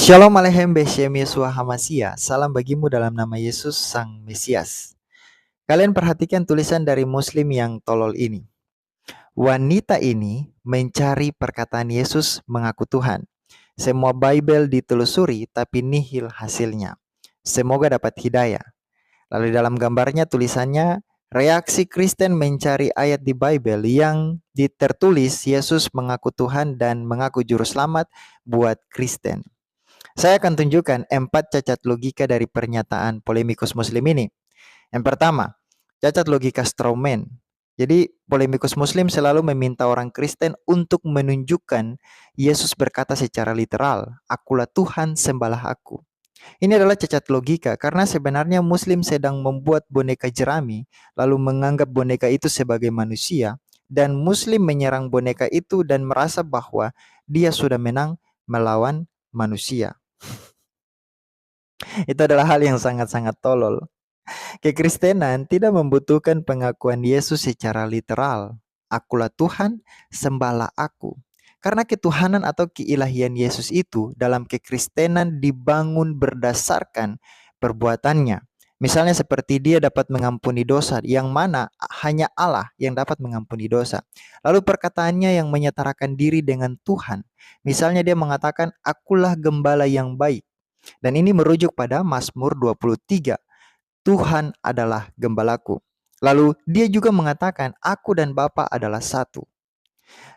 Shalom Aleichem Beshem Yeshua Hamashiach. Salam bagimu dalam nama Yesus Sang Mesias. Kalian perhatikan tulisan dari Muslim yang tolol ini. Wanita ini mencari perkataan Yesus mengaku Tuhan. Semua Bible ditelusuri tapi nihil hasilnya. Semoga dapat hidayah. Lalu dalam gambarnya tulisannya, reaksi Kristen mencari ayat di Bible yang tertulis Yesus mengaku Tuhan dan mengaku juru selamat buat Kristen. Saya akan tunjukkan 4 cacat logika dari pernyataan polemikus muslim ini. Yang pertama, cacat logika strawman. Jadi polemikus muslim selalu meminta orang Kristen untuk menunjukkan Yesus berkata secara literal, "Akulah Tuhan, sembahlah aku." Ini adalah cacat logika karena sebenarnya muslim sedang membuat boneka jerami lalu menganggap boneka itu sebagai manusia, dan muslim menyerang boneka itu dan merasa bahwa dia sudah menang melawan manusia. Itu adalah hal yang sangat-sangat tolol. Kekristenan tidak membutuhkan pengakuan Yesus secara literal. Akulah Tuhan, sembahlah aku. Karena ketuhanan atau keilahian Yesus itu dalam kekristenan dibangun berdasarkan perbuatannya. Misalnya seperti dia dapat mengampuni dosa, yang mana hanya Allah yang dapat mengampuni dosa. Lalu perkataannya yang menyetarakan diri dengan Tuhan. Misalnya dia mengatakan, "Akulah gembala yang baik." Dan ini merujuk pada Mazmur 23. Tuhan adalah gembalaku. Lalu dia juga mengatakan, "Aku dan Bapa adalah satu."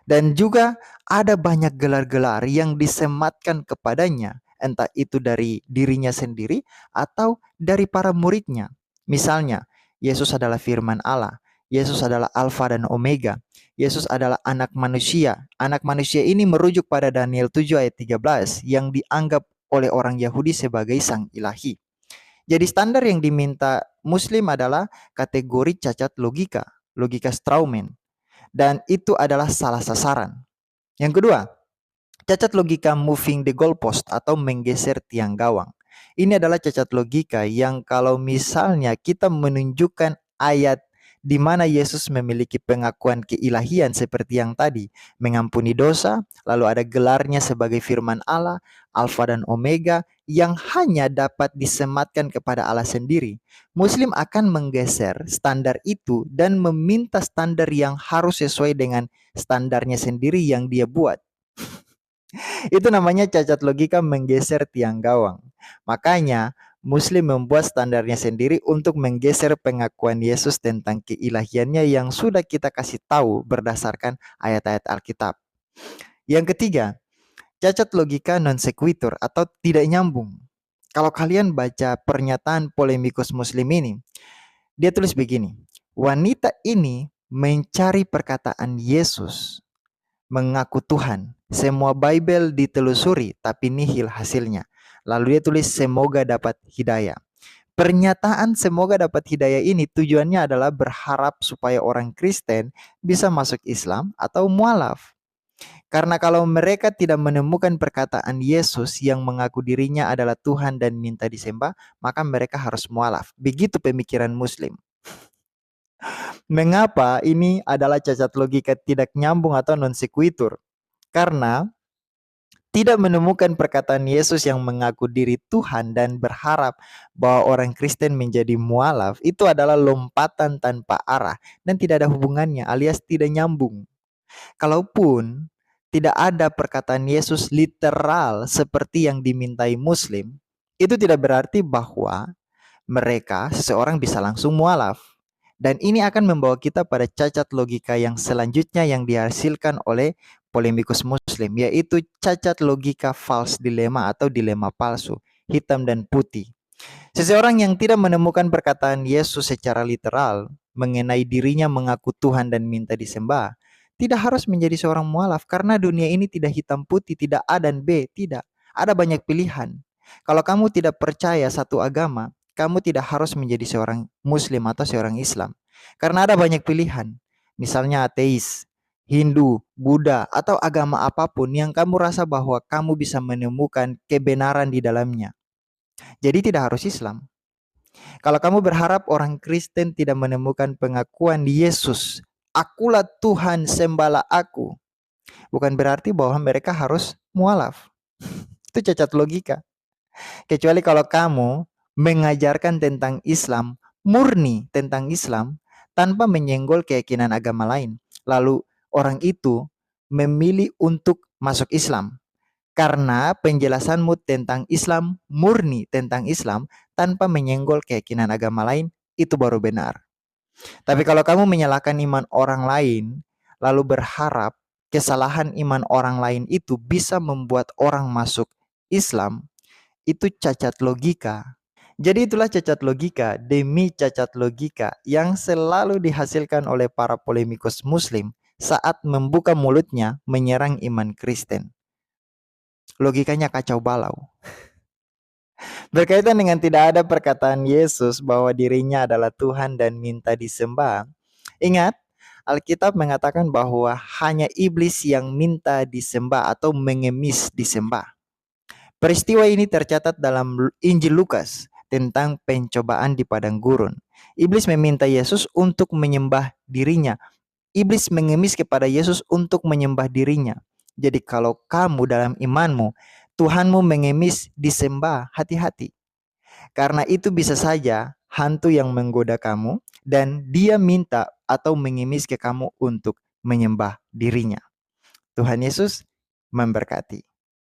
Dan juga ada banyak gelar-gelar yang disematkan kepadanya, entah itu dari dirinya sendiri atau dari para muridnya. Misalnya, Yesus adalah firman Allah. Yesus adalah Alfa dan Omega. Yesus adalah anak manusia. Anak manusia ini merujuk pada Daniel 7 ayat 13 yang dianggap oleh orang Yahudi sebagai sang ilahi. Jadi standar yang diminta Muslim adalah kategori cacat logika, logika strawman. Dan itu adalah salah sasaran. Yang kedua, cacat logika moving the goalpost atau menggeser tiang gawang. Ini adalah cacat logika yang kalau misalnya kita menunjukkan ayat di mana Yesus memiliki pengakuan keilahian seperti yang tadi, mengampuni dosa, lalu ada gelarnya sebagai firman Allah, Alfa dan Omega, yang hanya dapat disematkan kepada Allah sendiri. Muslim akan menggeser standar itu dan meminta standar yang harus sesuai dengan standarnya sendiri yang dia buat. Itu namanya cacat logika menggeser tiang gawang. Makanya Muslim membuat standarnya sendiri untuk menggeser pengakuan Yesus tentang keilahiannya yang sudah kita kasih tahu berdasarkan ayat-ayat Alkitab. Yang ketiga, cacat logika non sequitur atau tidak nyambung. Kalau kalian baca pernyataan polemikus Muslim ini, dia tulis begini, wanita ini mencari perkataan Yesus mengaku Tuhan. Semua Bible ditelusuri tapi nihil hasilnya. Lalu dia tulis semoga dapat hidayah. Pernyataan semoga dapat hidayah ini tujuannya adalah berharap supaya orang Kristen bisa masuk Islam atau mualaf. Karena kalau mereka tidak menemukan perkataan Yesus yang mengaku dirinya adalah Tuhan dan minta disembah, maka mereka harus mualaf. Begitu pemikiran Muslim. Mengapa ini adalah cacat logika tidak nyambung atau non sequitur? Karena tidak menemukan perkataan Yesus yang mengaku diri Tuhan dan berharap bahwa orang Kristen menjadi mualaf, itu adalah lompatan tanpa arah dan tidak ada hubungannya alias tidak nyambung. Kalaupun tidak ada perkataan Yesus literal seperti yang dimintai Muslim, itu tidak berarti bahwa mereka seseorang bisa langsung mualaf. Dan ini akan membawa kita pada cacat logika yang selanjutnya yang dihasilkan oleh polemikus Muslim, yaitu cacat logika false dilema atau dilema palsu, hitam dan putih. Seseorang yang tidak menemukan perkataan Yesus secara literal mengenai dirinya mengaku Tuhan dan minta disembah, tidak harus menjadi seorang mualaf karena dunia ini tidak hitam putih, tidak A dan B, tidak. Ada banyak pilihan. Kalau kamu tidak percaya satu agama, kamu tidak harus menjadi seorang Muslim atau seorang Islam. Karena ada banyak pilihan. Misalnya ateis, Hindu, Buddha, atau agama apapun yang kamu rasa bahwa kamu bisa menemukan kebenaran di dalamnya. Jadi tidak harus Islam. Kalau kamu berharap orang Kristen tidak menemukan pengakuan Yesus, akulah Tuhan, sembahlah aku, bukan berarti bahwa mereka harus mualaf. Itu cacat logika. Kecuali kalau kamu mengajarkan tentang Islam, murni tentang Islam, tanpa menyenggol keyakinan agama lain. Lalu orang itu memilih untuk masuk Islam. Karena penjelasanmu tentang Islam, murni tentang Islam, tanpa menyenggol keyakinan agama lain, itu baru benar. Tapi kalau kamu menyalahkan iman orang lain, lalu berharap kesalahan iman orang lain itu bisa membuat orang masuk Islam, itu cacat logika. Jadi itulah cacat logika demi cacat logika yang selalu dihasilkan oleh para polemikus muslim saat membuka mulutnya menyerang iman Kristen. Logikanya kacau balau. Berkaitan dengan tidak ada perkataan Yesus bahwa dirinya adalah Tuhan dan minta disembah. Ingat, Alkitab mengatakan bahwa hanya iblis yang minta disembah atau mengemis disembah. Peristiwa ini tercatat dalam Injil Lukas tentang pencobaan di padang gurun. Iblis meminta Yesus untuk menyembah dirinya. Iblis mengemis kepada Yesus untuk menyembah dirinya. Jadi kalau kamu dalam imanmu, Tuhanmu mengemis disembah, hati-hati. Karena itu bisa saja hantu yang menggoda kamu dan dia minta atau mengemis ke kamu untuk menyembah dirinya. Tuhan Yesus memberkati.